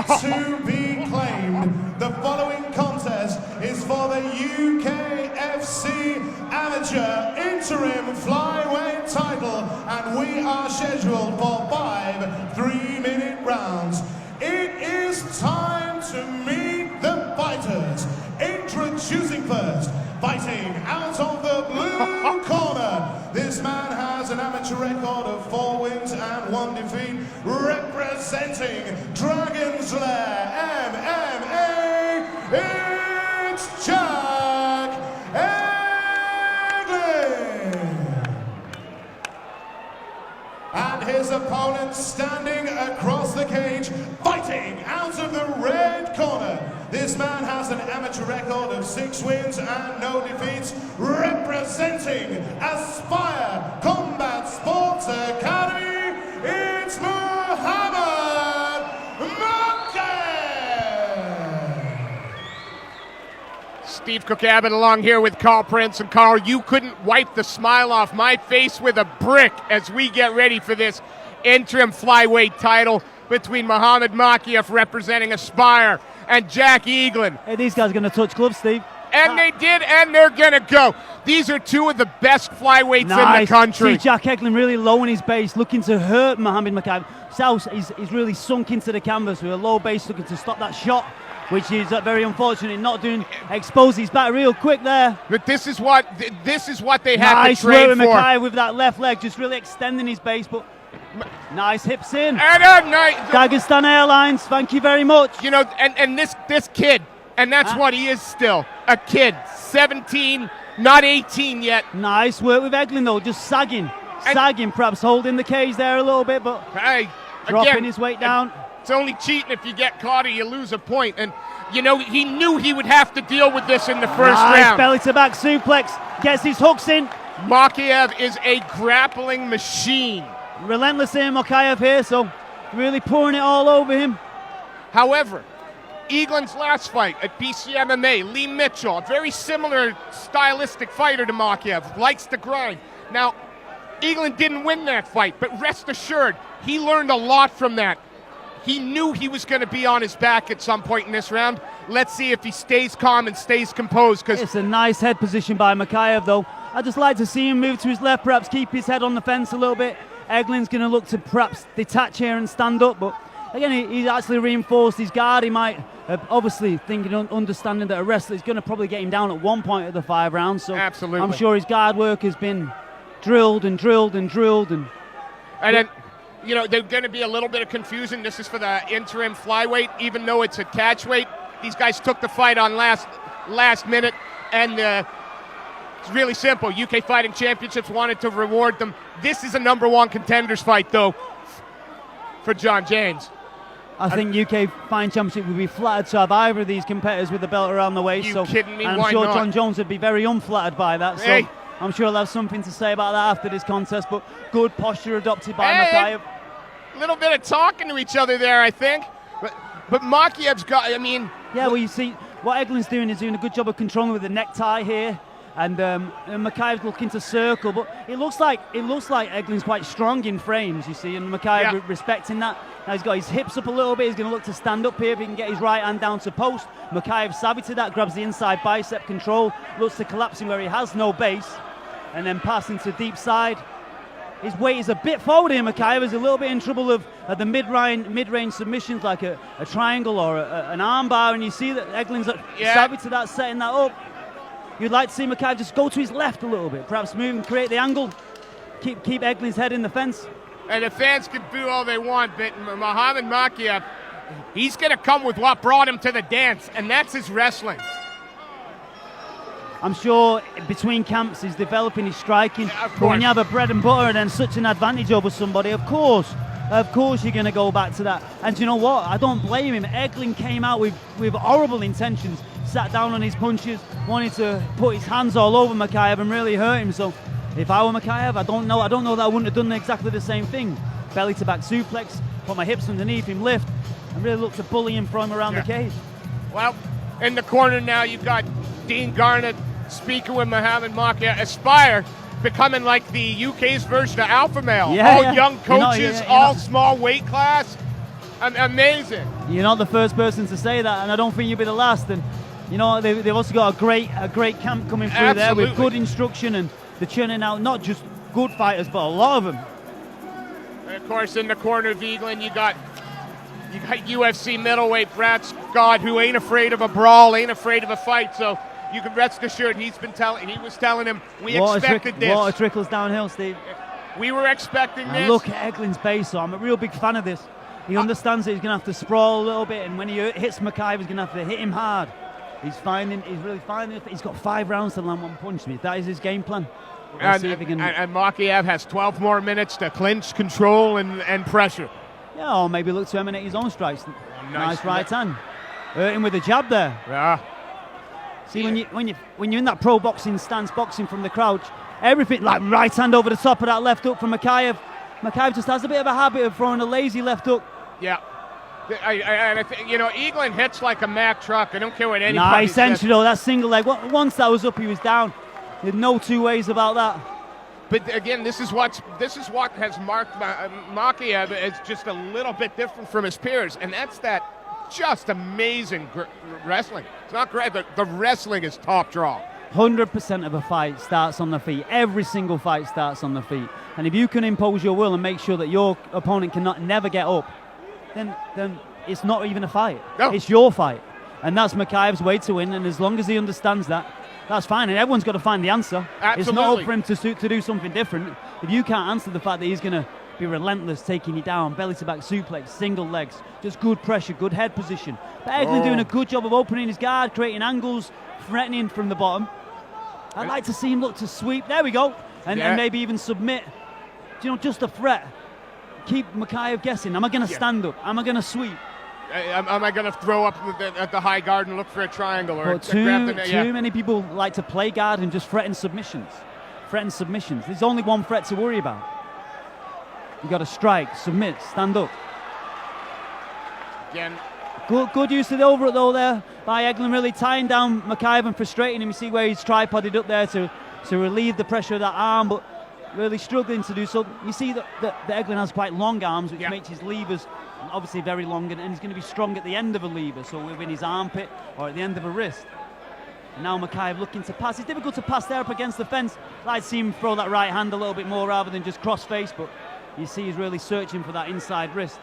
to be claimed. The following contest is for the UKFC Amateur Interim Flyweight title, and we are scheduled for 5 3-minute rounds. It is time to meet the fighters. Introducing first, fighting out of the blue corner. This man has an amateur record of 4 wins and 1 defeat, representing Dragon's Lair MMA. It's Jack Eglin. And his opponent standing across the cage, fighting out of the red corner. This man has an amateur record of 6 wins and no defeats, representing Aspire Combat Sports Academy. It's Muhammad Mokaev. Steve Cook Abbott along here with Carl Prince. And Carl, you couldn't wipe the smile off my face with a brick as we get ready for this interim flyweight title between Muhammad Mokaev representing Aspire and Jack Eglin. Hey, these guys are going to touch gloves, Steve. And they did, and they're going to go. These are 2 of the best flyweights in the country. See Jack Eglin really low in his base, looking to hurt Muhammad Mokaev. South, he's really sunk into the canvas with a low base, looking to stop that shot, which is very unfortunate, not doing. Expose his back real quick there. But this is what they have to train work with for. Mokaev with that left leg, just really extending his base, but nice hips in. And a nice Dagestan Airlines, thank you very much. You know, and this kid, and that's what he is still, a kid, 17, not 18 yet. Nice work with Eglin though, just sagging, perhaps holding the cage there a little bit, but dropping his weight down. It's only cheating if you get caught or you lose a point. And, you know, he knew he would have to deal with this in the first round. Belly to back suplex, gets his hooks in. Mokaev is a grappling machine. Relentless here, Mokaev here, so really pouring it all over him. However, Eglin's last fight at BCMMA, Lee Mitchell, a very similar stylistic fighter to Mokaev, likes to grind. Now, Eglin didn't win that fight, but rest assured, he learned a lot from that. He knew he was going to be on his back at some point in this round. Let's see if he stays calm and stays composed. It's a nice head position by Mokaev, though. I'd just like to see him move to his left, perhaps keep his head on the fence a little bit. Eglin's going to look to perhaps detach here and stand up, but again, he's actually reinforced his guard. He might obviously understanding that a wrestler is going to probably get him down at one point of the 5 rounds. So absolutely, I'm sure his guard work has been drilled and drilled and drilled. And then, you know, there's going to be a little bit of confusion. This is for the interim flyweight, even though it's a catch weight. These guys took the fight on last minute, and it's really simple. UK Fighting Championships wanted to reward them. This is a #1 contenders fight, though, for John James. I think UK Fighting Championship would be flattered to have either of these competitors with the belt around the waist. You kidding me? And Why I'm sure not? John Jones would be very unflattered by that. So hey. I'm sure he'll have something to say about that after this contest. But good posture adopted by Mokaev. A little bit of talking to each other there, I think. But Mokaev's got, I mean... Yeah, well, you see, what Eglin's doing is doing a good job of controlling with the necktie here. And Mokaev's looking to circle, but it looks like Eglin's quite strong in frames, you see, and Mokaev respecting that. Now he's got his hips up a little bit. He's going to look to stand up here if he can get his right hand down to post. Mokaev savvy to that, grabs the inside bicep control, looks to collapse him where he has no base, and then passing to deep side. His weight is a bit forward here. Mokaev is a little bit in trouble of the mid-range submissions like a triangle or an arm bar, and you see that Eglin's savvy to that, setting that up. You'd like to see Mokaev just go to his left a little bit, perhaps move and create the angle, keep Eglin's head in the fence. And the fans can boo all they want, but Muhammad Mokaev, he's going to come with what brought him to the dance, and that's his wrestling. I'm sure between camps he's developing his striking. Yeah, but when you have a bread and butter and then such an advantage over somebody, of course you're going to go back to that. And you know what? I don't blame him. Eglin came out with horrible intentions, sat down on his punches, wanted to put his hands all over Mokaev and really hurt him. So if I were Mokaev, I don't know that I wouldn't have done exactly the same thing. Belly to back suplex, put my hips underneath him, lift, and really look to bully him from around the cage. Well, in the corner now you've got Dean Garnett speaking with Muhammad Mokaev. Aspire becoming like the UK's version of Alpha Male. All young coaches, all small weight class. Amazing. You're not the first person to say that, and I don't think you'll be the last. And you know they've also got a great camp coming through there with good instruction, and they're churning out not just good fighters, but a lot of them. And of course, in the corner of Eglin, you got UFC middleweight Brad Scott, who ain't afraid of a brawl, ain't afraid of a fight. So you can rest assured he was telling him we expected this. Water trickles downhill, Steve. We were expecting this. Look at Eglin's base, so I'm a real big fan of this. He understands that he's going to have to sprawl a little bit, and when he hits Mokaev, he's going to have to hit him hard. He's really finding it. He's got 5 rounds to land one punch. That is his game plan. And Mokaev has 12 more minutes to clinch, control, and pressure. Yeah, or maybe look to emanate his own strikes. Nice right hand. Hurt him with a jab there. Yeah. See, when you're in that pro boxing stance, boxing from the crouch, everything like right hand over the top of that left hook from Mokaev. Mokaev just has a bit of a habit of throwing a lazy left hook. Yeah. I think, Eglin hits like a Mack truck. I don't care what anybody Nice says. entry though, that single leg. Once that was up, he was down. There's no two ways about that. But again, this is what has marked Mokaev as just a little bit different from his peers, and that's that just amazing wrestling. It's not great. The wrestling is top draw. 100% of a fight starts on the feet. Every single fight starts on the feet. And if you can impose your will and make sure that your opponent cannot never get up, then it's not even a fight. No. It's your fight. And that's Mokaev's way to win. And as long as he understands that, that's fine. And everyone's got to find the answer. Absolutely. It's not up for him to do something different. If you can't answer the fact that he's going to be relentless, taking you down, belly to back suplex, single legs, just good pressure, good head position. But Eglin doing a good job of opening his guard, creating angles, threatening from the bottom. I'd like to see him look to sweep. There we go. And maybe even submit. Just a threat. Keep Mokaev guessing. Am I going to stand up? Am I going to sweep? Am I going to throw up at the high guard and look for a triangle? Or too many people like to play guard and just threaten submissions. There's only one threat to worry about. You got to strike, submit, stand up. Again. Good use of the overhook though there by Eglin, really tying down Mokaev and frustrating him. You see where he's tripoded up there to relieve the pressure of that arm, but really struggling to do so. You see that Eglin has quite long arms, which makes his levers obviously very long, and he's going to be strong at the end of a lever, so within his armpit or at the end of a wrist. And now Mokaev looking to pass. It's difficult to pass there up against the fence. I'd see him throw that right hand a little bit more rather than just cross face, but you see he's really searching for that inside wrist.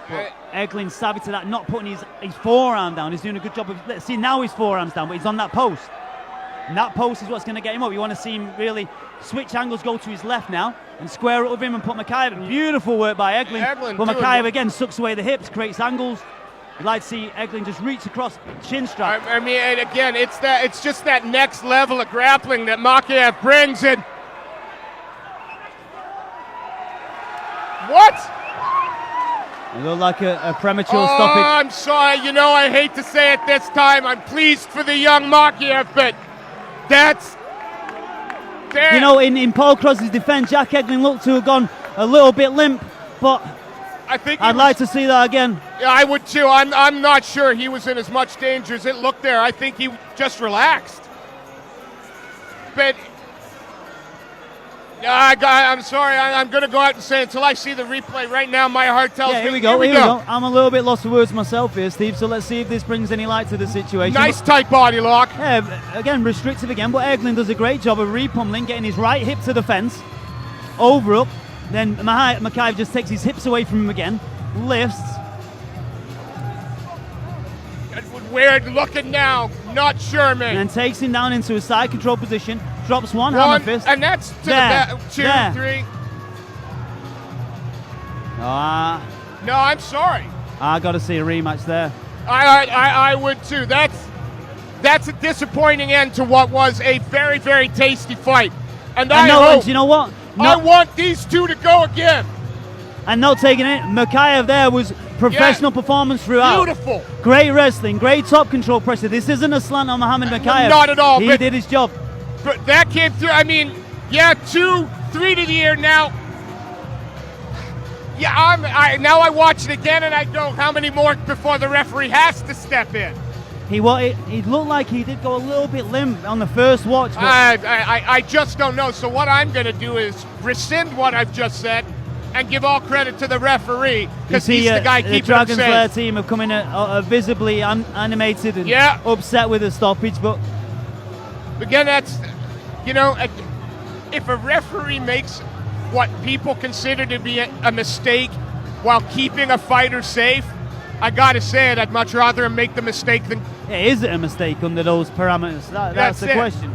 But Eglin savvy to that, not putting his forearm down. He's doing a good job of, let's see, now his forearm's down, but he's on that post. And that post is what's going to get him up. You want to see him really switch angles, go to his left now, and square up with him and put Mokaev. Beautiful work by Eglin. But Mokaev again sucks away the hips, creates angles. You'd like to see Eglin just reach across, chin strap. I mean, and again, it's just that next level of grappling that Mokaev brings in. What? It looked like a premature stoppage. I'm sorry. I hate to say it this time. I'm pleased for the young Mokaev, but that's... In Paul Cross's defense, Jack Eglin looked to have gone a little bit limp, but I'd like to see that again. Yeah, I would too. I'm not sure he was in as much danger as it looked there. I think he just relaxed. But... I'm sorry. I'm going to go out and say until I see the replay right now, my heart tells me. Here we go. I'm a little bit lost for words myself here, Steve, so let's see if this brings any light to the situation. Nice tight body lock. Yeah, again, restrictive again, but Eglin does a great job of repummeling, getting his right hip to the fence, over up, then Mokaev just takes his hips away from him again, lifts. Weird looking now, not sure, man. And takes him down into a side control position, drops one hammer fist. And that's to the back. 2, 3. No, I'm sorry. I got to see a rematch there. I would too. That's a disappointing end to what was a very, very tasty fight. And I hope, you know what? I want these two to go again. And not taking it. Mokaev there was professional performance throughout. Beautiful. Great wrestling, great top control pressure. This isn't a slant on Muhammad Mokaev. Not at all. He did his job. But that came through. I mean, 2, 3 to the air now. Yeah, now I watch it again and I go, how many more before the referee has to step in? He looked like he did go a little bit limp on the first watch. I just don't know. So what I'm going to do is rescind what I've just said and give all credit to the referee because he's the guy keeping the Dragon's him Lair safe. team have come in visibly animated and upset with the stoppage, but again, that's, you know, if a referee makes what people consider to be a mistake while keeping a fighter safe, I gotta say it, I'd much rather him make the mistake than... Yeah, is it a mistake under those parameters? That's the question.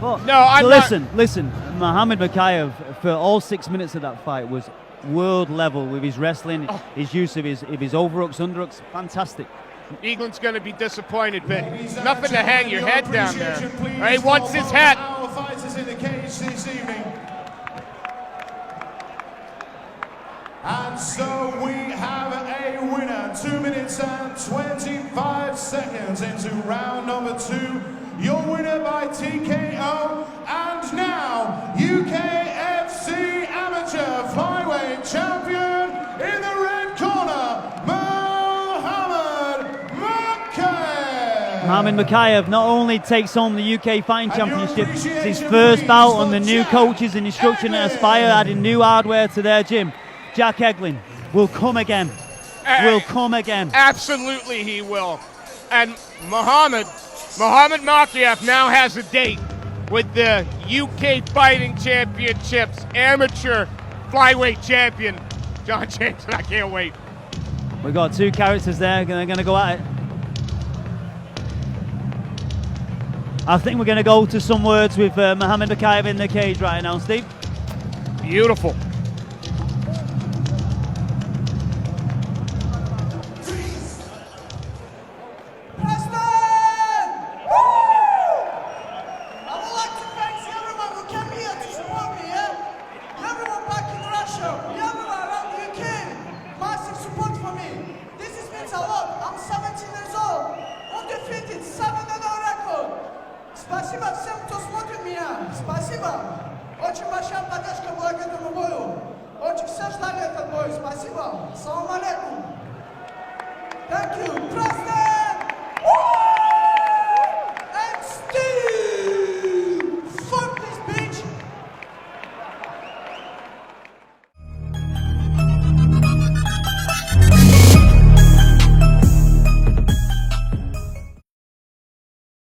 But, no, I'm listen, Muhammad Mokaev, for all 6 minutes of that fight, was world level with his wrestling, his use of his overhooks, underhooks, fantastic. Eglin's going to be disappointed, but nothing to hang your head down there. He wants his hat. Our fighters in the cage this evening. And so we have a winner, 2 minutes and 25 seconds into round number 2. Your winner by TKO, and now UKFC Amateur Flyweight Champion in the red corner, Muhammad Mokaev. Muhammad Mokaev not only takes home the UK Fighting Championship, it's his first bout on the new coaches and instruction at Aspire, adding new hardware to their gym. Jack Eglin will come again. Will come again. Absolutely he will. And Muhammad Mokaev now has a date with the UK Fighting Championships amateur flyweight champion, John James, and I can't wait. We've got two characters there, they're going to go at it. I think we're going to go to some words with Muhammad Mokaev in the cage right now, Steve. Beautiful. Спасибо всем, кто смотрит меня. Спасибо. Очень большая поддержка была к этому бою. Очень все ждали этот бой. Спасибо. Салам алейкум. Thank you. President!